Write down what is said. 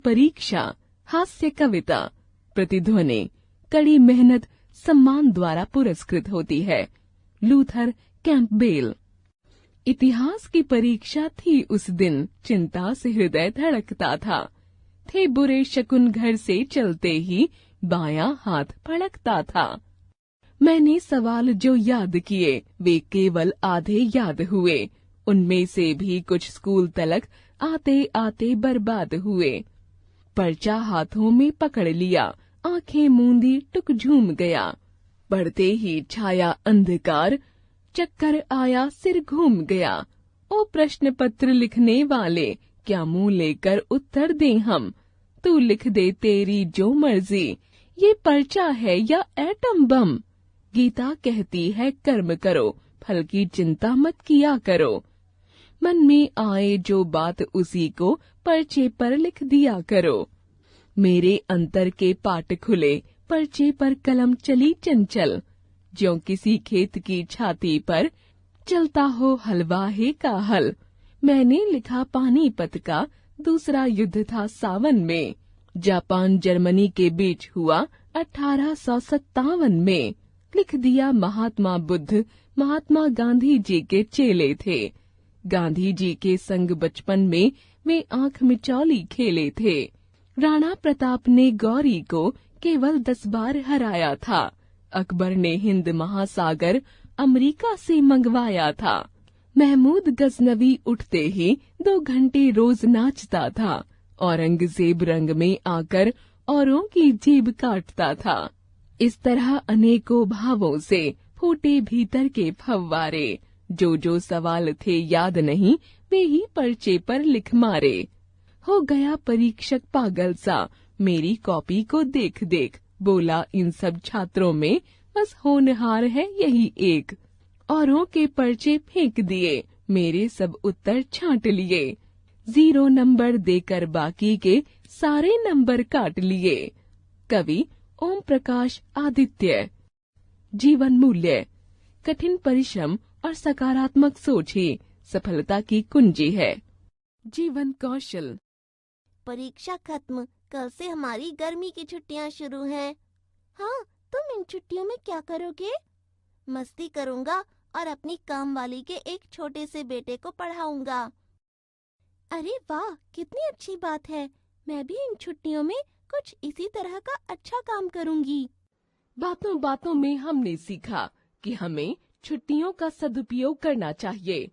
परीक्षा, हास्य कविता, प्रतिध्वनि, कड़ी मेहनत सम्मान द्वारा पुरस्कृत होती है। Luther Campbell. इतिहास की परीक्षा थी उस दिन, चिंता से हृदय धड़कता था। थे बुरे शकुन, घर से चलते ही बायां हाथ फड़कता था। मैंने सवाल जो याद किए वे केवल आधे याद हुए, उनमें से भी कुछ स्कूल तलक आते आते बर्बाद हुए। पर्चा हाथों में पकड़ लिया, आंखें मूंदी टुक झूम गया। पढ़ते ही छाया अंधकार, चक्कर आया सिर घूम गया। ओ प्रश्न पत्र लिखने वाले, क्या मुंह लेकर उत्तर दें हम? तू लिख दे तेरी जो मर्जी, ये पर्चा है या एटम बम। गीता कहती है कर्म करो, फल की चिंता मत किया करो। मन में आए जो बात उसी को पर्चे पर लिख दिया करो। मेरे अंतर के पाट खुले, पर्चे पर कलम चली चंचल। ज्यों किसी खेत की छाती पर चलता हो हलवाहे का हल। मैंने लिखा पानीपत का, दूसरा युद्ध था सावन में। जापान जर्मनी के बीच हुआ 1857 में। लिख दिया महात्मा बुद्ध, महात्मा गांधी जी के चेले थे। गांधी जी के संग बचपन में वे आंख मिचौली खेले थे। राणा प्रताप ने गौरी को केवल 10 बार हराया था। अकबर ने हिंद महासागर अमेरिका से मंगवाया था। महमूद गजनवी उठते ही 2 घंटे रोज नाचता था। औरंगजेब रंग में आकर औरों की जेब काटता था। इस तरह अनेकों भावों से फूटे भीतर के फव्वारे। जो सवाल थे याद नहीं, वे ही पर्चे पर लिख मारे। हो गया परीक्षक पागल सा, मेरी कॉपी को देख देख। बोला इन सब छात्रों में बस होनहार है यही एक। औरों के पर्चे फेंक दिए, मेरे सब उत्तर छांट लिए। 0 नंबर देकर बाकी के सारे नंबर काट लिए। कवि ओम प्रकाश आदित्य। जीवन मूल्य। कठिन परिश्रम और सकारात्मक सोच ही सफलता की कुंजी है। जीवन कौशल। परीक्षा खत्म, कल से हमारी गर्मी की छुट्टियां शुरू हैं। हाँ, तुम इन छुट्टियों में क्या करोगे? मस्ती करूंगा और अपनी काम वाली के एक छोटे से बेटे को पढ़ाऊंगा। अरे वाह, कितनी अच्छी बात है। मैं भी इन छुट्टियों में कुछ इसी तरह का अच्छा काम करूंगी। बातों बातों में हमने सीखा कि हमें छुट्टियों का सदुपयोग करना चाहिए।